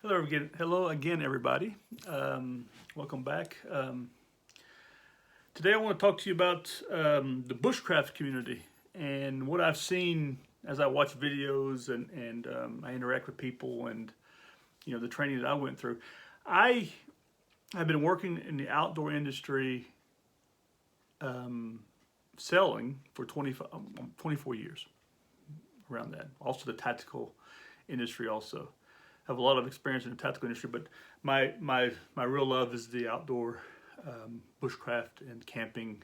Hello again, everybody. Welcome back. Today, I want to talk to you about the bushcraft community and what I've seen as I watch videos and I interact with people and the training that I went through. I have been working in the outdoor industry selling for 24 years, around that. Also, the tactical industry also. Have a lot of experience in the tactical industry, but my real love is the outdoor bushcraft and camping,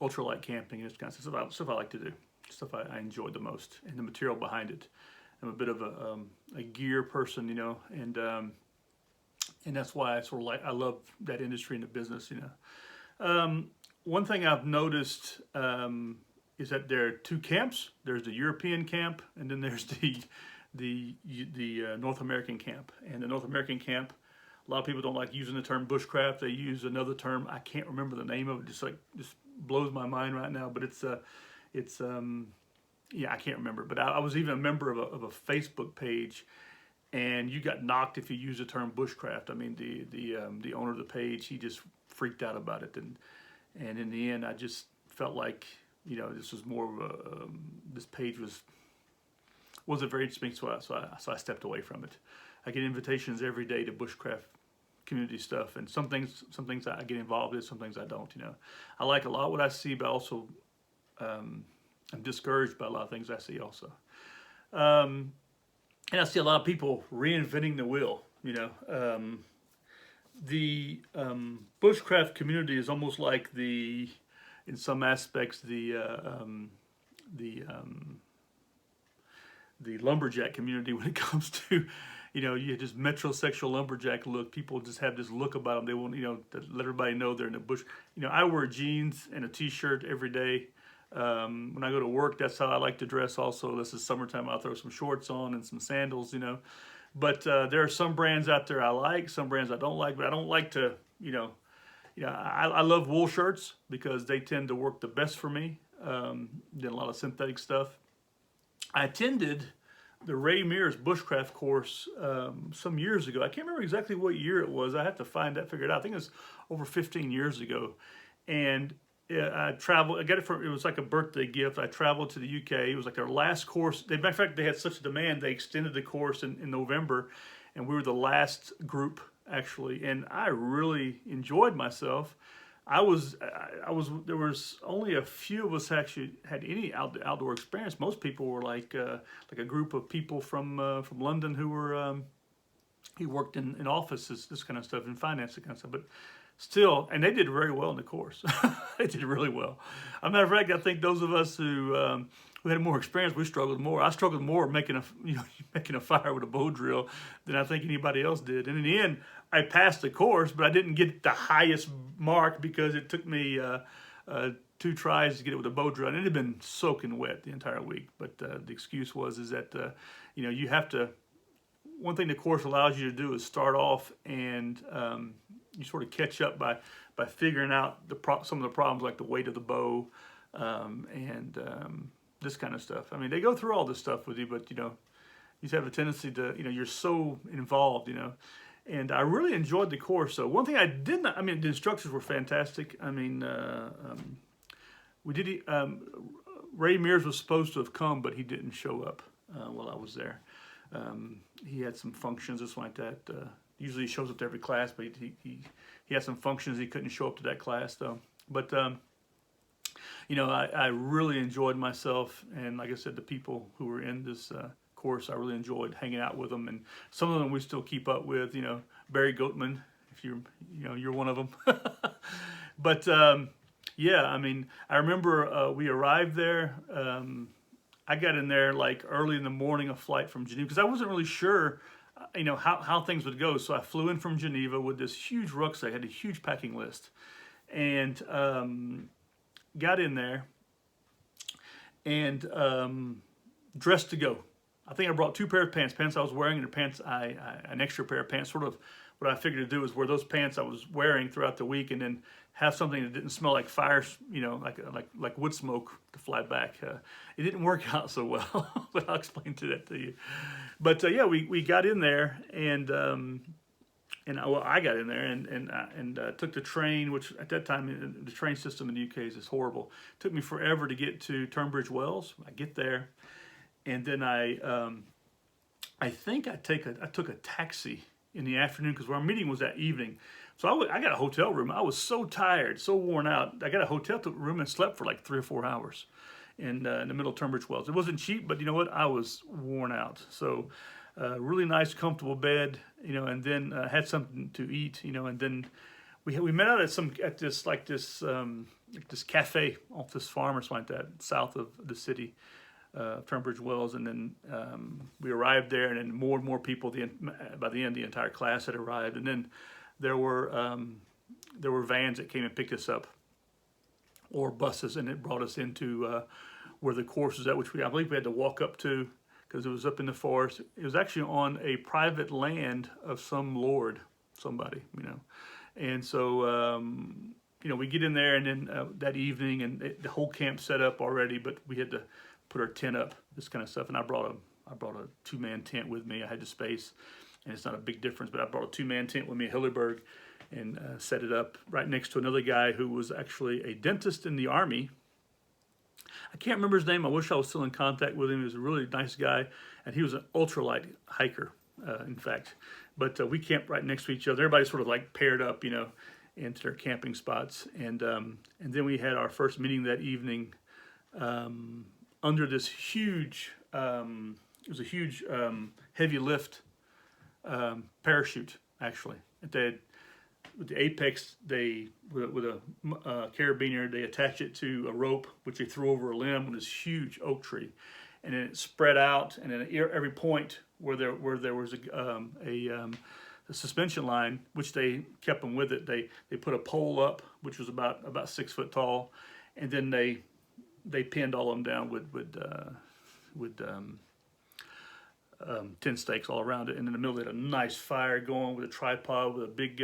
ultralight camping, and this kind of stuff I like to do, stuff I enjoy the most, and the material behind it. I'm a bit of a gear person, and that's why I love that industry and the business, One thing I've noticed is that there are two camps. There's the European camp, and then there's the North American camp. And the North American camp, a lot of people don't like using the term bushcraft. They use another term. I can't remember the name of it. Just blows my mind right now. But yeah, I can't remember. But I was even a member of a Facebook page, and you got knocked if you use the term bushcraft. I mean, the owner of the page, he just freaked out about it, and in the end, I just felt like this was more of this page wasn't very interesting, so I stepped away from it. I get invitations every day to bushcraft community stuff, and some things I get involved in, some things I don't. I like a lot what I see, but also I'm discouraged by a lot of things I see also. And I see a lot of people reinventing the wheel. The bushcraft community is almost like in some aspects, the lumberjack community when it comes to, you just metrosexual lumberjack look. People just have this look about them. They want, to let everybody know they're in the bush. I wear jeans and a t-shirt every day. When I go to work, that's how I like to dress also. This is summertime, I'll throw some shorts on and some sandals, But there are some brands out there I like, some brands I don't like, but I don't like to, I love wool shirts because they tend to work the best for me. Did a lot of synthetic stuff. I attended the Ray Mears Bushcraft course some years ago. I can't remember exactly what year it was. I have to figure it out. I think it was over 15 years ago. And I traveled. I got it it was like a birthday gift. I traveled to the UK. It was like their last course. Matter of fact, they had such a demand, they extended the course in November, and we were the last group actually. And I really enjoyed myself. There was only a few of us actually had any outdoor experience. Most people were like a group of people from London who were he worked in offices, this kind of stuff, in finance, that kind of stuff. But still, and they did very well in the course. They did really well. As a matter of fact, I think those of us who had more experience, we struggled more. I struggled more making a fire with a bow drill than I think anybody else did. And in the end, I passed the course, but I didn't get the highest mark because it took me 2 tries to get it with a bow drill, and it had been soaking wet the entire week. But the excuse is that you have to. One thing the course allows you to do is start off and you sort of catch up by figuring out some of the problems, like the weight of the bow and this kind of stuff. I mean, they go through all this stuff with you, but you just have a tendency to, you're so involved, And I really enjoyed the course. So one thing I did not, I mean, the instructors were fantastic. I mean, we did. Ray Mears was supposed to have come, but he didn't show up while I was there. He had some functions, just like that. Usually he shows up to every class, but he had some functions. He couldn't show up to that class though. But I really enjoyed myself, and like I said, the people who were in this course, I really enjoyed hanging out with them, and some of them we still keep up with. Barry Goatman, if you're one of them. But yeah, I mean, I remember we arrived there. I got in there like early in the morning, a flight from Geneva, because I wasn't really sure, how things would go. So I flew in from Geneva with this huge rucksack. I had a huge packing list, and got in there and dressed to go. I think I brought 2 pairs of pants I was wearing, and an extra pair of pants, sort of what I figured to do was wear those pants I was wearing throughout the week, and then have something that didn't smell like fire, you know, like wood smoke to fly back. It didn't work out so well, but I'll explain that to you. But yeah, we got in there, and well, I got in there and took the train, which at that time the train system in the UK is horrible. It took me forever to get to Tunbridge Wells. I get there, and then I think I took a taxi in the afternoon because our meeting was that evening. So I got a hotel room. I was so tired, so worn out. I got a hotel room and slept for like 3 or 4 hours in the middle of Tunbridge Wells. It wasn't cheap, but you know what? I was worn out. So really nice, comfortable bed, you know, and then had something to eat, you know, and then we met out at this cafe off this farm or something like that, south of the city. Tunbridge Wells, and then we arrived there, and then more and more people. By the end, the entire class had arrived, and then there were vans that came and picked us up, or buses, and it brought us into where the course was at, which I believe we had to walk up to because it was up in the forest. It was actually on a private land of some lord, somebody, you know, and so. You know, we get in there, and then that evening, and the whole camp set up already, but we had to put our tent up, this kind of stuff. And I brought a 2-man tent with me. I had the space, and it's not a big difference, but I brought a 2-man tent with me at Hilleberg and set it up right next to another guy who was actually a dentist in the Army. I can't remember his name. I wish I was still in contact with him. He was a really nice guy, and he was an ultralight hiker, in fact. But we camped right next to each other. Everybody sort of like paired up, you know, into their camping spots, and then we had our first meeting that evening under this huge, it was a huge heavy lift parachute, actually. With the apex, with a carabiner, they attach it to a rope, which they threw over a limb on this huge oak tree, and then it spread out, and then at every point where there was the suspension line, which they kept them with it. They put a pole up, which was about 6 foot tall, and then they pinned all of them down with 10 stakes all around it. And in the middle, they had a nice fire going with a tripod with a big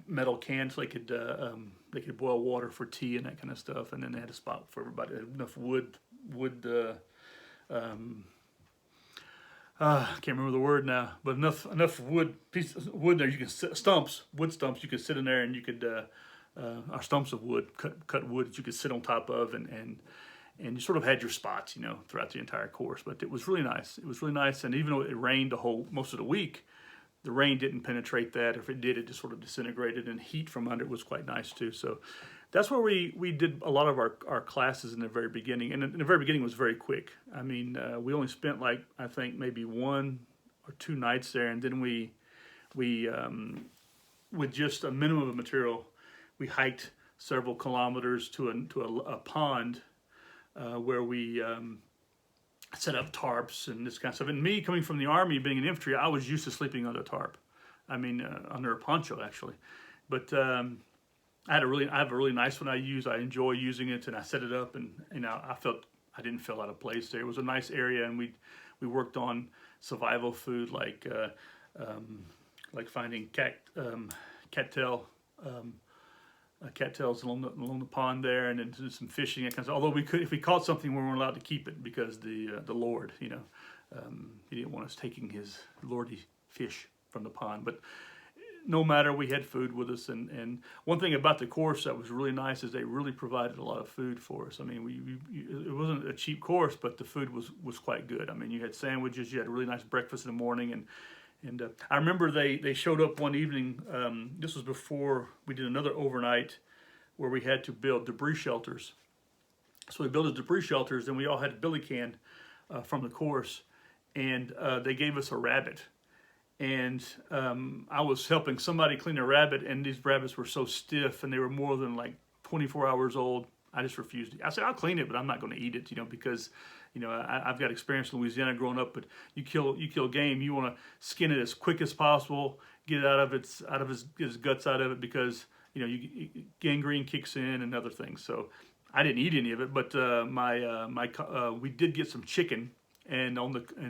metal can so they could boil water for tea and that kind of stuff. And then they had a spot for everybody. They had enough wood. I can't remember the word now, but enough wood pieces of wood there. You can wood stumps. You could sit in there, and you could or stumps of wood, cut wood that you could sit on top of, and you sort of had your spots, you know, throughout the entire course. But it was really nice. It was really nice, and even though it rained most of the week, the rain didn't penetrate that. If it did, it just sort of disintegrated, and heat from under it was quite nice too. So that's where we did a lot of our classes in the very beginning. And in the very beginning was very quick. I mean, we only spent like, I think maybe 1 or 2 nights there. And then we with just a minimum of material, we hiked several kilometers to a pond where we set up tarps and this kind of stuff. And me coming from the Army, being in infantry, I was used to sleeping under a tarp. I mean, under a poncho actually. But I have a really nice one I use. I enjoy using it, and I set it up, and you know, I didn't feel out of place there. It was a nice area, and we worked on survival food like finding cattails along the pond there, and then do some fishing. That kind of, although if we caught something, we weren't allowed to keep it because the Lord, you know, he didn't want us taking his lordy fish from the pond, but. No matter, we had food with us, and one thing about the course that was really nice is they really provided a lot of food for us. I mean, it wasn't a cheap course, but the food was quite good. I mean, you had sandwiches, you had a really nice breakfast in the morning, and I remember they showed up one evening. This was before we did another overnight where we had to build debris shelters. So we built the debris shelters, and we all had a billy can from the course, and they gave us a rabbit. And I was helping somebody clean a rabbit, and these rabbits were so stiff, and they were more than like 24 hours old. I just refused. I said, I'll clean it, but I'm not going to eat it, you know, because, you know, I've got experience in Louisiana growing up. But you kill game, you want to skin it as quick as possible, get it out of his guts out of it, because you know gangrene kicks in and other things. So I didn't eat any of it, but we did get some chicken, and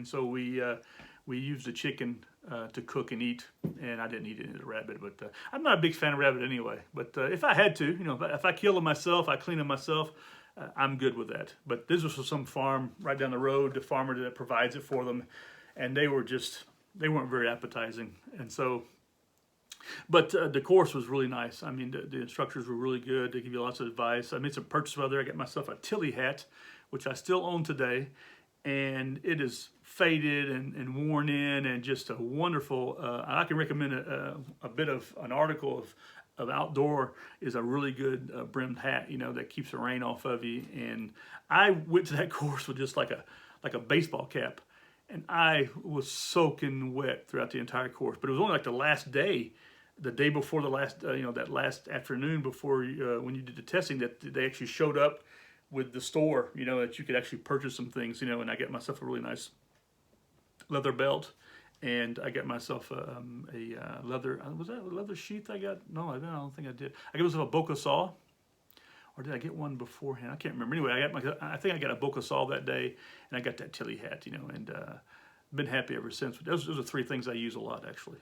so we we used the chicken to cook and eat, and I didn't eat any of the rabbit. But I'm not a big fan of rabbit anyway. But if I had to, if I kill them myself, I clean them myself, I'm good with that. But this was from some farm right down the road, the farmer that provides it for them, and they weren't very appetizing. And so, but the course was really nice. I mean, the instructors were really good. They give you lots of advice. I made some purchases out there. I got myself a Tilly hat, which I still own today, and it is faded and worn in, and just a wonderful. I can recommend a bit of an article of Outdoor is a really good brimmed hat, that keeps the rain off of you. And I went to that course with just like a baseball cap, and I was soaking wet throughout the entire course. But it was only like the last day. The day before the last, that last afternoon before when you did the testing, that they actually showed up with the store, that you could actually purchase some things, and I got myself a really nice leather belt, and I got myself a leather, was that a leather sheath I got? No, I don't think I did. I got myself a Boca saw, or did I get one beforehand? I can't remember. Anyway, I think I got a Boca saw that day, and I got that Tilly hat, and been happy ever since. Those are three things I use a lot, actually,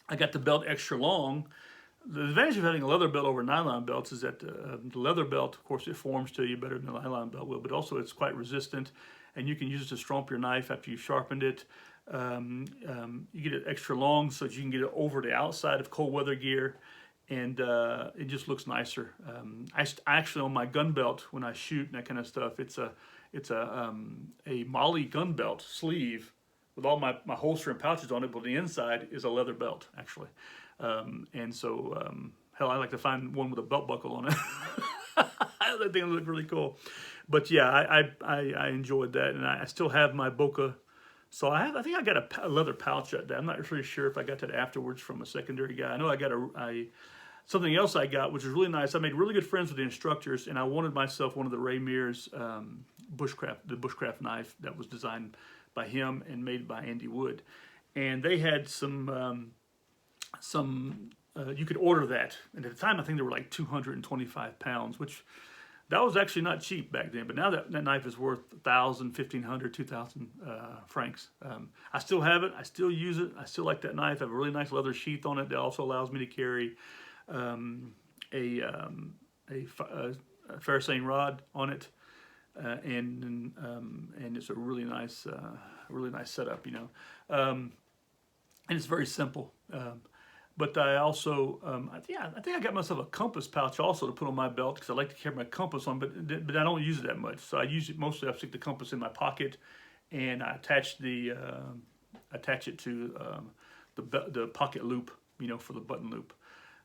I got the belt extra long. The advantage of having a leather belt over nylon belts is that the leather belt, of course, it forms to you better than the nylon belt will, but also it's quite resistant, and you can use it to stromp your knife after you've sharpened it. You get it extra long so that you can get it over the outside of cold weather gear, and it just looks nicer. I actually, on my gun belt, when I shoot and that kind of stuff, it's a Molly gun belt sleeve with all my holster and pouches on it, but the inside is a leather belt, actually. And so, hell, I like to find one with a belt buckle on it. I think it looked really cool. But yeah, I enjoyed that, and I still have my Boca. So I think I got a leather pouch at that. I'm not really sure if I got that afterwards from a secondary guy. I know I got something else I got, which was really nice. I made really good friends with the instructors, and I wanted myself one of the Ray Mears Bushcraft knife that was designed by him and made by Andy Wood. And they had some you could order that. And at the time, I think they were like 225 pounds, which that was actually not cheap back then. But now that knife is worth 1,000, 1,500, 2,000 francs. I still have it. I still use it. I still like that knife. I have a really nice leather sheath on it that also allows me to carry a ferrocene rod on it. And it's a really nice setup, and it's very simple. But I also, I think I got myself a compass pouch also to put on my belt because I like to carry my compass on, but I don't use it that much. So I use it mostly. I stick the compass in my pocket, and I attach it to the pocket loop, for the button loop.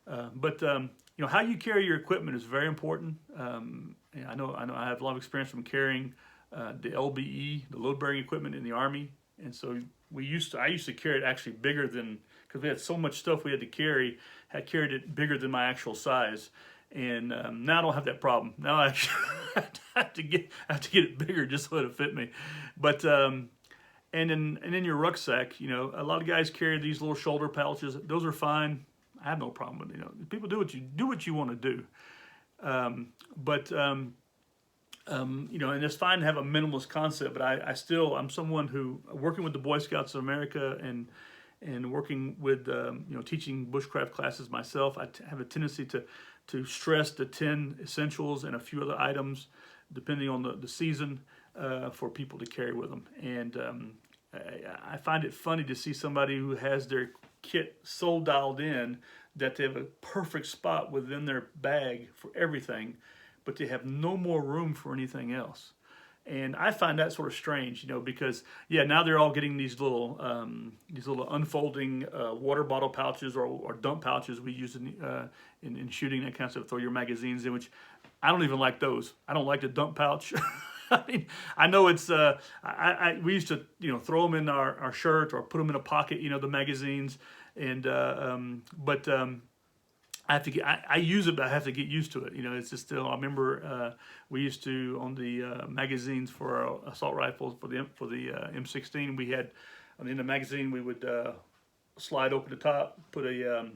But how you carry your equipment is very important. And I know I have a lot of experience from carrying the LBE, the load bearing equipment in the Army, and so I used to carry it actually bigger than, because we had so much stuff we had to carry. I carried it bigger than my actual size, and now I don't have that problem. Now I actually have to get it bigger just so it'll fit me. But and in your rucksack, a lot of guys carry these little shoulder pouches. Those are fine. I have no problem with it. People do what you want to do. And it's fine to have a minimalist concept, but I'm someone who, working with the Boy Scouts of America and working with, teaching bushcraft classes myself, I have a tendency to stress the 10 essentials and a few other items, depending on the season, for people to carry with them. And I find it funny to see somebody who has their kit so dialed in that they have a perfect spot within their bag for everything, but they have no more room for anything else. And I find that sort of strange, because now they're all getting these little unfolding water bottle pouches or dump pouches we use in shooting, that kind of stuff. Throw your magazines in, which I don't even like those. I don't like the dump pouch. I mean, I know it's we used to throw them in our shirt or put them in a pocket, the magazines, and I use it, but I have to get used to it. It's just still. I remember we used to, on the magazines for our assault rifles for the M16. We had in the magazine we would slide open the top, put a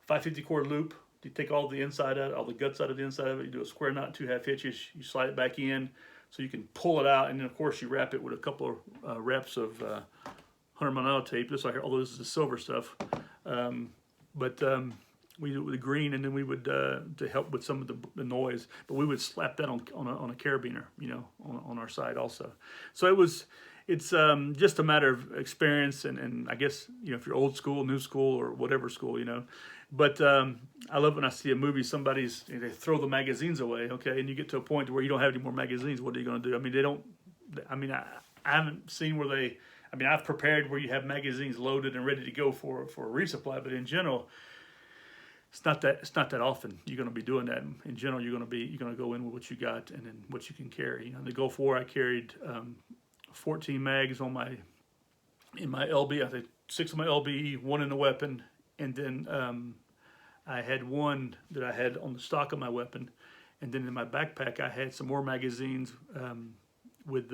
550 cord loop. You take all the inside out, all the guts out of the inside of it. You do a square knot, 2 half hitches. You slide it back in, so you can pull it out, and then of course you wrap it with a couple of wraps of 100 mile tape, just like here, although this is the silver stuff. But we do it with the green, and then we would to help with some of the noise. But we would slap that on a carabiner, on our side also. So it's just a matter of experience, and I guess if you're old school, new school, or whatever school, But I love when I see a movie, they throw the magazines away, okay, and you get to a point where you don't have any more magazines. What are you going to do? I mean, they don't. I mean, I haven't seen where they. I mean, I've prepared where you have magazines loaded and ready to go for a resupply, but in general, it's not that often you're going to be doing that. In general, you're going to go in with what you got and then what you can carry. The Gulf War, I carried 14 mags in my LB. I think 6 of my LB, 1 in the weapon, and then I had 1 that I had on the stock of my weapon, and then in my backpack I had some more magazines with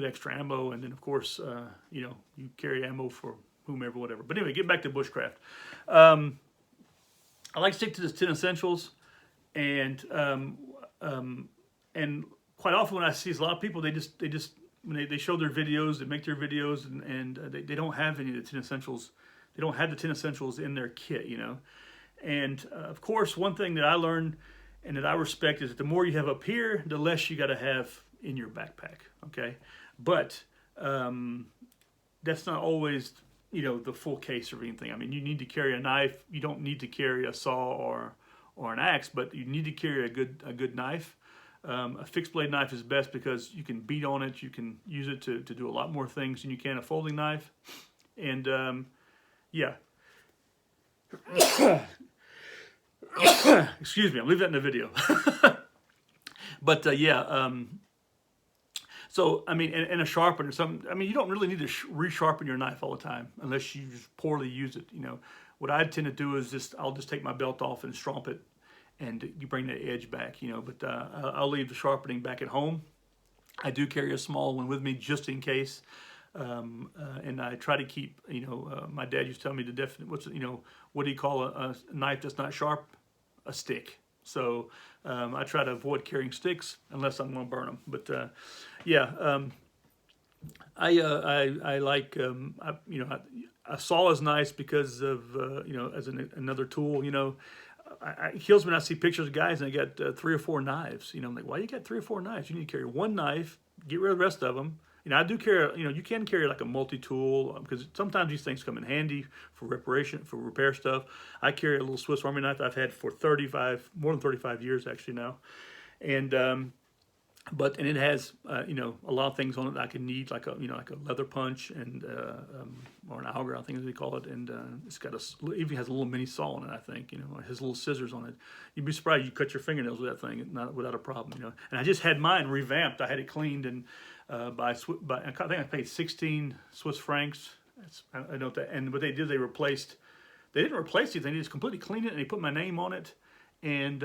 extra ammo, and then of course you carry ammo for whomever, whatever. But anyway, get back to bushcraft. I like to stick to the 10 essentials, and quite often when I see a lot of people, they just when they show their videos, they make their videos, and they don't have any of the 10 essentials. They don't have the 10 essentials in their kit, And of course, one thing that I learned and that I respect is that the more you have up here, the less you got to have in your backpack. Okay, but that's not always the full case of anything. I mean, you need to carry a knife. You don't need to carry a saw or an axe, but you need to carry a good knife. A fixed blade knife is best because you can beat on it. You can use it to do a lot more things than you can a folding knife. And yeah. Excuse me, I'll leave that in the video. But so, I mean, and a sharpener, I mean, you don't really need to resharpen your knife all the time unless you just poorly use it. What I tend to do is I'll just take my belt off and stromp it, and you bring the edge back, But I'll leave the sharpening back at home. I do carry a small one with me just in case. And I try to keep, my dad used to tell me what do you call a knife that's not sharp? A stick. So I try to avoid carrying sticks unless I'm going to burn them. But I like a saw is nice because of as another tool. It kills me when I see pictures of guys and they got 3 or 4 knives. I'm like, why you got 3 or 4 knives? You need to carry 1 knife, get rid of the rest of them. I do carry, you can carry like a multi-tool because sometimes these things come in handy for repair stuff. I carry a little Swiss Army knife I've had for more than 35 years actually now. And, and it has, a lot of things on it that I can need, like a leather punch and, or an auger, I think as they call it. And it's got even has a little mini saw on it, I think, it has little scissors on it. You'd be surprised you cut your fingernails with that thing without a problem, And I just had mine revamped. I had it cleaned and, I think I paid 16 Swiss francs. I know that. And what they did, they didn't replace anything. They just completely cleaned it and they put my name on it, and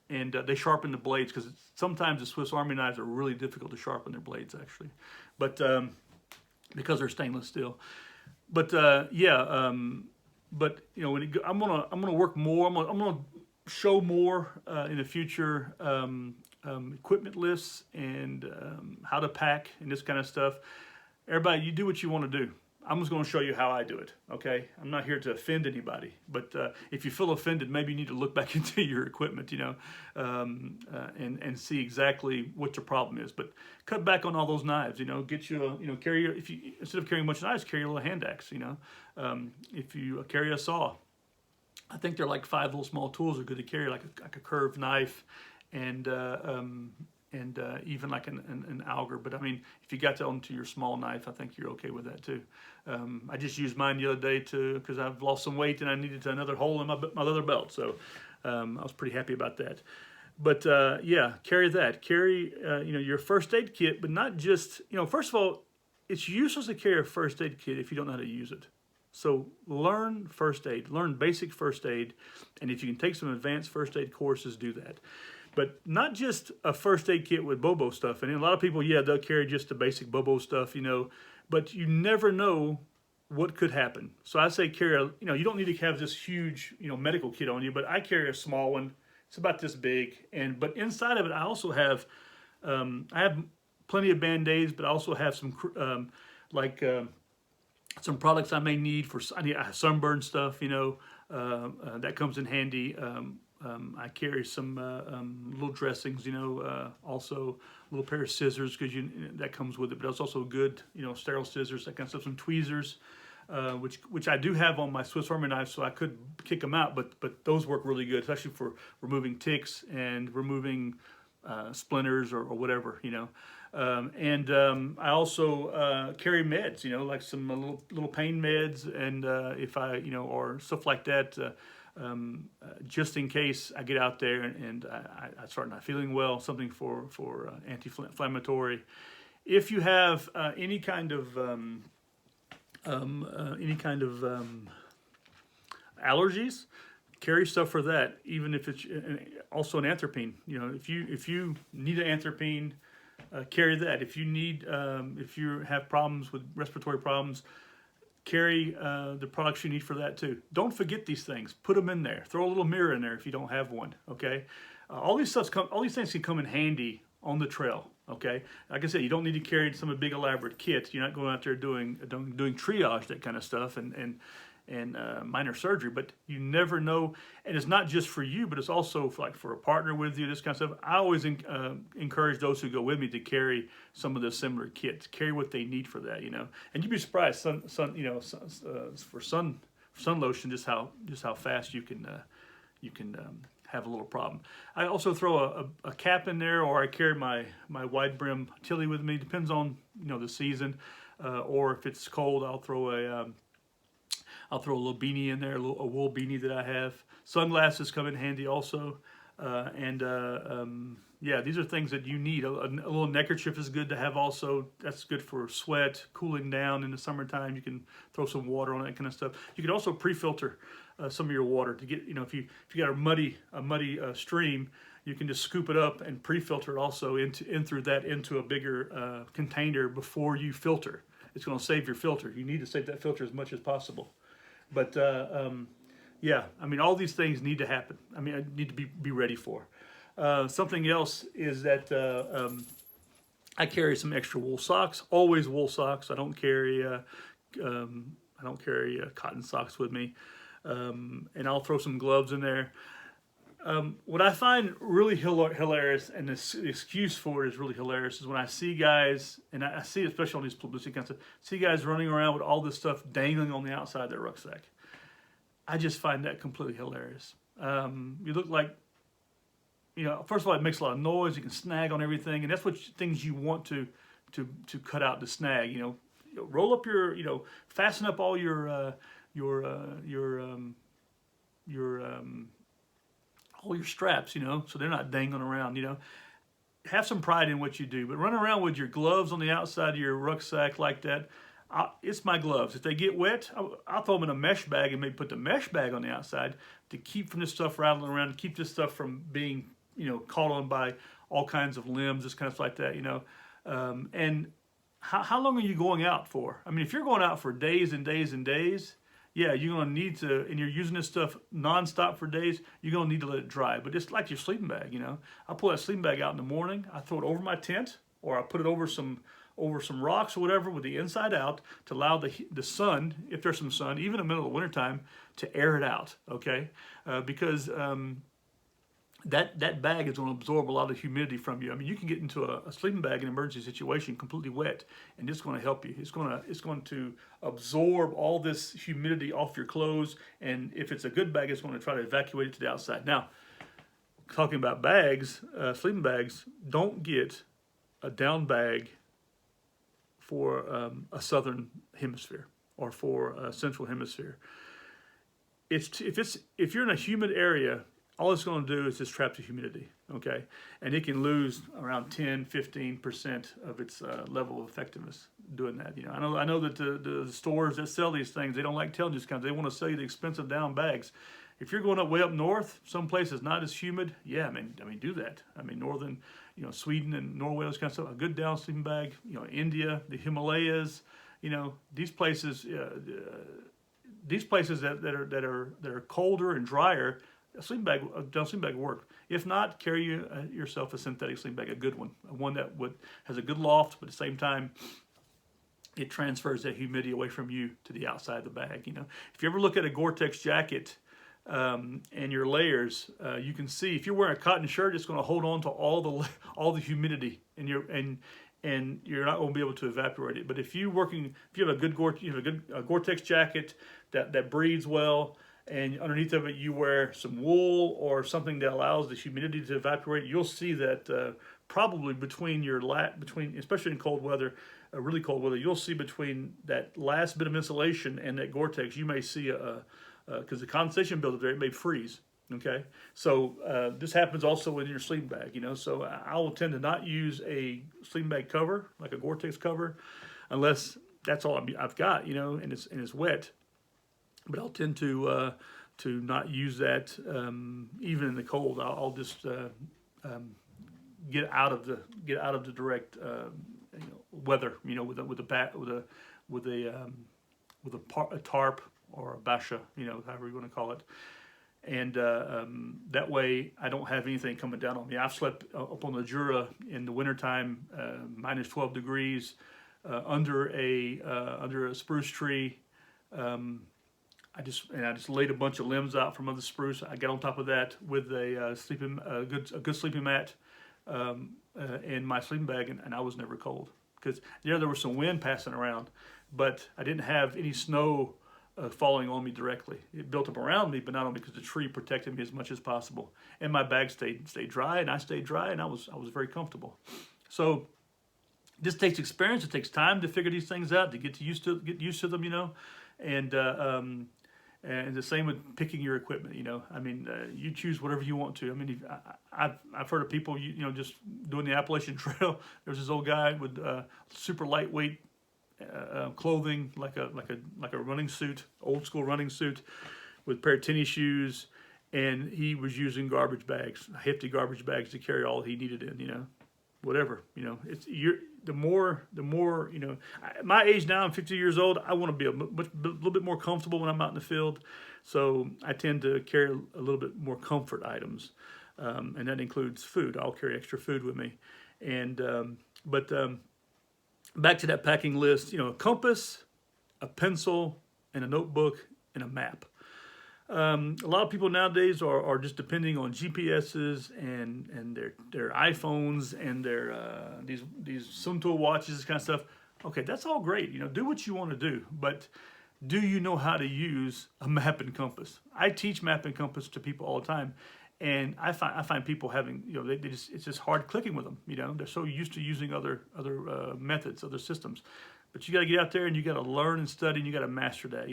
they sharpened the blades because sometimes the Swiss Army knives are really difficult to sharpen their blades actually, but because they're stainless steel. But but I'm gonna work more. I'm gonna show more in the future. Equipment lists and how to pack and this kind of stuff. Everybody, you do what you want to do. I'm just going to show you how I do it, okay? I'm not here to offend anybody, but if you feel offended, maybe you need to look back into your equipment, and see exactly what your problem is. But cut back on all those knives, get you carry your, instead of carrying a bunch of knives, carry a little hand axe, if you carry a saw. I think they're like 5 little small tools are good to carry, like a curved knife, and even like an auger. But I mean, if you got that onto your small knife, I think you're okay with that too. I just used mine the other day because I've lost some weight and I needed another hole in my leather belt. So I was pretty happy about that. But yeah, carry that. Carry your first aid kit, but not just, first of all, it's useless to carry a first aid kit if you don't know how to use it. So learn first aid, learn basic first aid, and if you can take some advanced first aid courses, do that. But not just a first aid kit with Bobo stuff. And a lot of people, they'll carry just the basic Bobo stuff, but you never know what could happen. So I say carry you don't need to have this huge, medical kit on you, but I carry a small one It's about this big, but inside of it, I have plenty of Band-Aids, but I also have some like some products I may need for sunburn stuff. That comes in handy. I carry some little dressings, also a little pair of scissors because that comes with it. But it's also good, sterile scissors, that kind of stuff. Some tweezers, which I do have on my Swiss Army knife, so I could kick them out. But those work really good, especially for removing ticks and removing splinters or whatever, I also carry meds, like some little pain meds, and if I, or stuff like that. Just in case I get out there and I start not feeling well, something for anti-inflammatory. If you have any kind of allergies, carry stuff for that. Even if it's also an anthropine. If you need an anthropine, carry that. If you have problems with respiratory problems, carry the products you need for that too. Don't forget these things. Put them in there. Throw a little mirror in there if you don't have one. Okay, all these things can come in handy on the trail. Okay, like I said, you don't need to carry some big elaborate kit. You're not going out there doing triage, that kind of stuff, and minor surgery. But you never know, and it's not just for you, but it's also for a partner with you. This kind of stuff. I always encourage those who go with me to carry some of the similar kits. Carry what they need for that, And you'd be surprised, for sun lotion, just how fast you can have a little problem. I also throw a cap in there, or I carry my wide brim Tilly with me. Depends on the season, or if it's cold, I'll throw a little beanie in there, a wool beanie that I have. Sunglasses come in handy also, yeah, these are things that you need. A little neckerchief is good to have also. That's good for sweat, cooling down in the summertime. You can throw some water on that kind of stuff. You can also pre-filter some of your water to get, if you got a muddy stream, you can just scoop it up and pre-filter it also into a bigger container before you filter. It's going to save your filter. You need to save that filter as much as possible. But yeah, all these things need to happen. I need to be ready for. Something else is that I carry some extra wool socks. Always wool socks. I don't carry cotton socks with me, and I'll throw some gloves in there. What I find really hilarious, and the excuse for it is really hilarious, is when I see guys, and I see it especially on these publicity kinds of, see guys running around with all this stuff dangling on the outside of their rucksack. I just find that completely hilarious. You look like, first of all, it makes a lot of noise. You can snag on everything, and that's what things you want to cut out to snag. Roll up fasten up all your all your straps, so they're not dangling around. Have some pride in what you do, but run around with your gloves on the outside of your rucksack like that. It's my gloves. If they get wet, I'll throw them in a mesh bag and maybe put the mesh bag on the outside to keep from this stuff rattling around, to keep this stuff from being, caught on by all kinds of limbs, this kind of stuff like that, And how long are you going out for? If you're going out for days and days and days, yeah, you're going to need to, and you're using this stuff nonstop for days, you're going to need to let it dry. But it's like your sleeping bag, I pull that sleeping bag out in the morning, I throw it over my tent, or I put it over some rocks or whatever with the inside out to allow the sun, if there's some sun, even in the middle of the wintertime, to air it out, okay? Because that bag is going to absorb a lot of humidity from you. You can get into a sleeping bag in an emergency situation completely wet, and it's going to help you. It's going to absorb all this humidity off your clothes, and if it's a good bag, it's going to try to evacuate it to the outside. Now, talking about bags, sleeping bags, don't get a down bag for a southern hemisphere or for a central hemisphere. If you're in a humid area, all it's going to do is just trap the humidity, okay? And it can lose around 10-15% of its level of effectiveness doing that. I know that the stores that sell these things, they don't like telling you this kind of, they want to sell you the expensive down bags. If you're going way up north, some places not as humid, yeah, do that. Northern, Sweden and Norway, those kind of stuff, a good down sleeping bag. India, the Himalayas, these places that are colder and drier, a gel sling bag will work. If not, carry yourself a synthetic sling bag, a good one that has a good loft, but at the same time, it transfers that humidity away from you to the outside of the bag. If you ever look at a Gore-Tex jacket and your layers, you can see if you're wearing a cotton shirt, it's going to hold on to all the humidity, and you're not going to be able to evaporate it. But if you have a good Gore-Tex jacket that breathes well, and underneath of it you wear some wool or something that allows the humidity to evaporate, you'll see that probably between especially in cold weather, really cold weather, you'll see between that last bit of insulation and that Gore-Tex, you may see because the condensation builds up there, it may freeze. Okay, so this happens also in your sling bag. So I will tend to not use a sling bag cover like a Gore-Tex cover, unless that's all I've got. And it's wet. But I'll tend to not use that even in the cold. I'll just get out of the direct weather. With a tarp or a basha, however you want to call it. And that way I don't have anything coming down on me. I've slept up on the Jura in the wintertime, minus 12 degrees, under a spruce tree. I just laid a bunch of limbs out from under the spruce. I got on top of that with a good sleeping mat and my sleeping bag, and I was never cold because there was some wind passing around, but I didn't have any snow falling on me directly. It built up around me, but not only because the tree protected me as much as possible, and my bag stayed dry, and I stayed dry, and I was very comfortable. So this takes experience. It takes time to figure these things out, to get used to them, and the same with picking your equipment. You choose whatever you want to. I've heard of people just doing the Appalachian Trail. There's this old guy with super lightweight clothing, like a running suit, old school running suit, with a pair of tennis shoes, and he was using garbage bags, hefty garbage bags, to carry all he needed in. Whatever, it's the more my age now, I'm 50 years old. I want to be a little bit more comfortable when I'm out in the field, so I tend to carry a little bit more comfort items, and that includes food. I'll carry extra food with me, and back to that packing list, a compass, a pencil, and a notebook, and a map. A lot of people nowadays are just depending on GPSs and their iPhones and their these Sunto watches, this kind of stuff. Okay, that's all great. Do what you want to do, but do you know how to use a map and compass? I teach map and compass to people all the time, and I find people having it's just hard clicking with them. They're so used to using other methods, other systems. But you got to get out there and you got to learn and study, and you got to master that.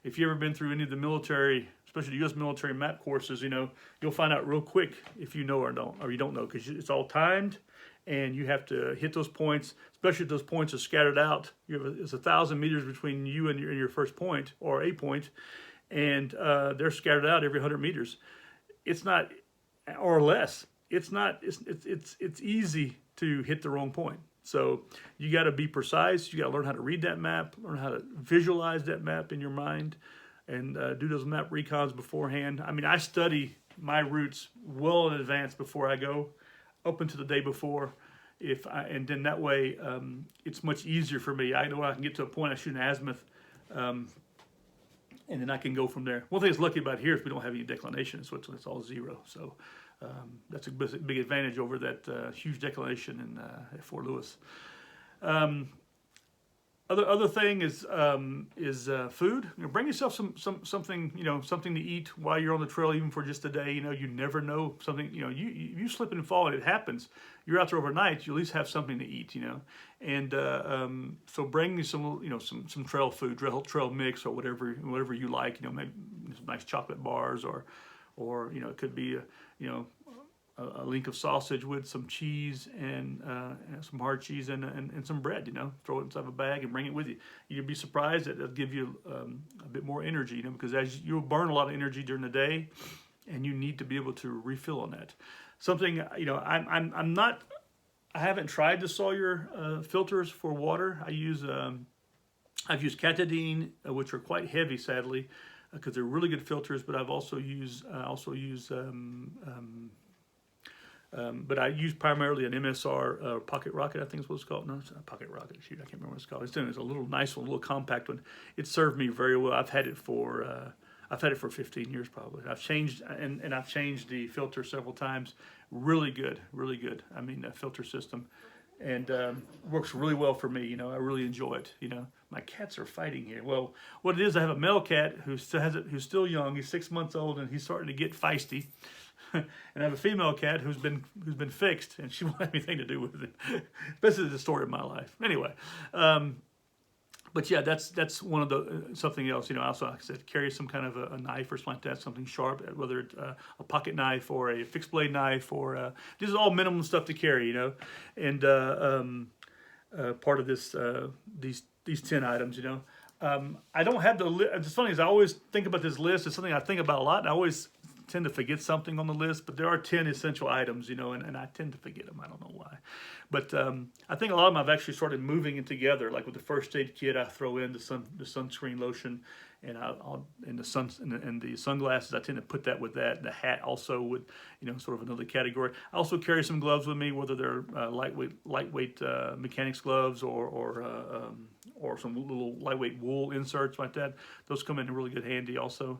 If you've ever been through any of the military, especially the U.S. military map courses, you'll find out real quick if you know or you don't know, because it's all timed, and you have to hit those points. Especially if those points are scattered out. It's 1,000 meters between you and your first point or a point, and they're scattered out every 100 meters. It's not, or less. It's not. It's easy to hit the wrong point. So you got to be precise. You got to learn how to read that map, learn how to visualize that map in your mind, and do those map recons beforehand. I study my routes well in advance before I go, up until the day before. And then that way, it's much easier for me. I know I can get to a point, I shoot an azimuth, and then I can go from there. One thing that's lucky about here is we don't have any declination in Switzerland. It's all zero. So that's a big advantage over that huge declination at Fort Lewis. Other thing is food. Bring yourself something something to eat while you're on the trail, even for just a day. You never know something. You slip and fall, and it happens. You're out there overnight. You at least have something to eat. And so bring some trail food, trail mix, or whatever you like. Maybe some nice chocolate bars, or it could be a link of sausage with some cheese and some hard cheese and some bread. Throw it inside of a bag and bring it with you. You'd be surprised that it'll give you a bit more energy. Because as you'll burn a lot of energy during the day, and you need to be able to refill on that. Something I haven't tried the Sawyer filters for water. I've used Catadine, which are quite heavy, sadly. because they're really good filters. But I've also used but I use primarily an MSR Pocket Rocket, I think is what it's called. No, it's not Pocket Rocket. Shoot, I can't remember what it's called. It's a little nice one, a little compact one. It served me very well. I've had it for 15 years probably. I've changed and I've changed the filter several times. Really good, really good. I mean, the filter system, and works really well for me. You know, I really enjoy it. You know, my cats are fighting here. Well, what it is, I have a male cat who still has it, who's still young. He's 6 months old, and he's starting to get feisty. And I have a female cat who's been fixed, and she won't have anything to do with it. This is the story of my life. Anyway, but yeah, that's one of the something else. You know, also like I said, carry some kind of a knife or something like that, something sharp, whether it's a pocket knife or a fixed blade knife, or this is all minimum stuff to carry. You know, and part of this these 10 items. You know, I don't have the list. It's funny, is I always think about this list. It's something I think about a lot, and I always tend to forget something on the list, but there are 10 essential items, you know, and I tend to forget them. I don't know why. But I think a lot of them I've actually started moving it together. Like with the first aid kit, I throw in the sunscreen lotion, and the sunglasses, I tend to put that with that. The hat also would, you know, sort of another category. I also carry some gloves with me, whether they're lightweight mechanics gloves or some little lightweight wool inserts like that. Those come in really good handy also.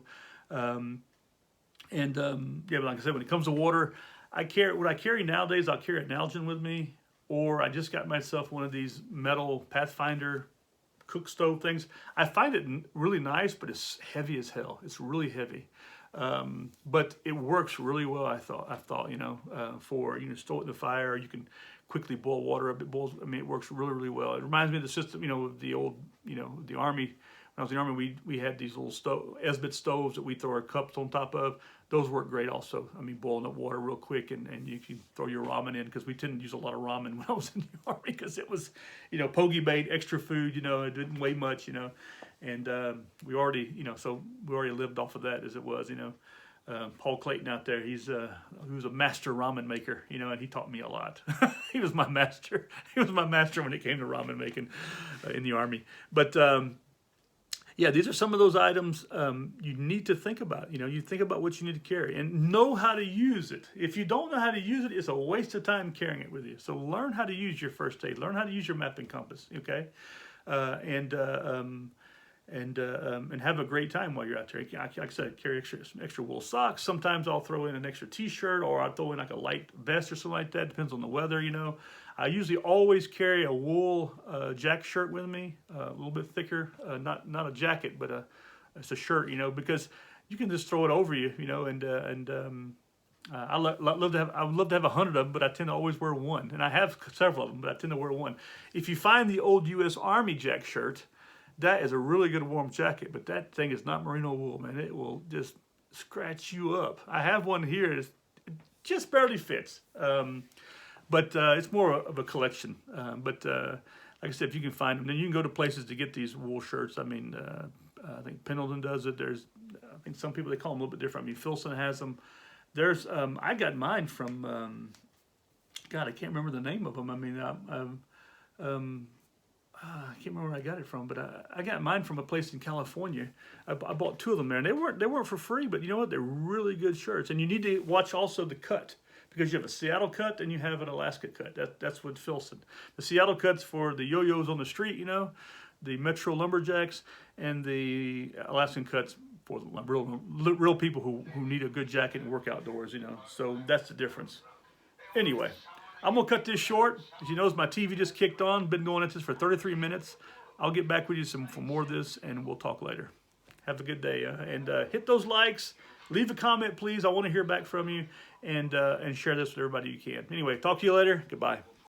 Yeah, but like I said, when it comes to water, what I carry nowadays, I'll carry a Nalgene with me, or I just got myself one of these metal Pathfinder cook stove things. I find it really nice, but it's heavy as hell. It's really heavy. But it works really well, I thought, you know, for, you know, store it in the fire. You can quickly boil water up. I mean, it works really, really well. It reminds me of the system, you know, of the old, you know, the Army. When I was in the Army, we had these little Esbit stoves that we throw our cups on top of. Those work great also. I mean, boiling up water real quick, and you can throw your ramen in, because we didn't use a lot of ramen when I was in the Army, because it was, you know, pogie bait, extra food, you know, it didn't weigh much, you know, and we already, you know, so we already lived off of that as it was, you know. Paul Clayton out there, he was a master ramen maker, you know, and he taught me a lot. He was my master. He was my master when it came to ramen making in the Army. But yeah, these are some of those items you need to think about. You know, you think about what you need to carry and know how to use it. If you don't know how to use it, it's a waste of time carrying it with you. So learn how to use your first aid. Learn how to use your mapping compass. Okay, and have a great time while you're out there. Like I said, carry extra wool socks. Sometimes I'll throw in an extra t-shirt, or I'll throw in like a light vest or something like that. Depends on the weather, you know. I usually always carry a wool jack shirt with me, a little bit thicker, not a jacket, but it's a shirt, you know, because you can just throw it over you, you know, I would love to have 100 of them, but I tend to always wear one, and I have several of them, but I tend to wear one. If you find the old U.S. Army jack shirt, that is a really good warm jacket, but that thing is not merino wool, man. It will just scratch you up. I have one here. It just barely fits. But it's more of a collection. But like I said, if you can find them, then you can go to places to get these wool shirts. I mean, I think Pendleton does it. I think some people, they call them a little bit different. I mean, Filson has them. There's, I got mine from, God, I can't remember the name of them. I mean, I can't remember where I got it from, but I got mine from a place in California. I bought 2 of them there, and they weren't for free, but you know what? They're really good shirts. And you need to watch also the cut, because you have a Seattle cut and you have an Alaska cut. That's what Filson. The Seattle cut's for the yo-yos on the street, you know, the Metro lumberjacks, and the Alaskan cut's for the real people who need a good jacket and work outdoors, you know. So that's the difference. Anyway, I'm going to cut this short. As you notice, my TV just kicked on. Been going at this for 33 minutes. I'll get back with you for more of this, and we'll talk later. Have a good day. And hit those likes. Leave a comment, please. I want to hear back from you. And share this with everybody you can. Anyway, talk to you later. Goodbye.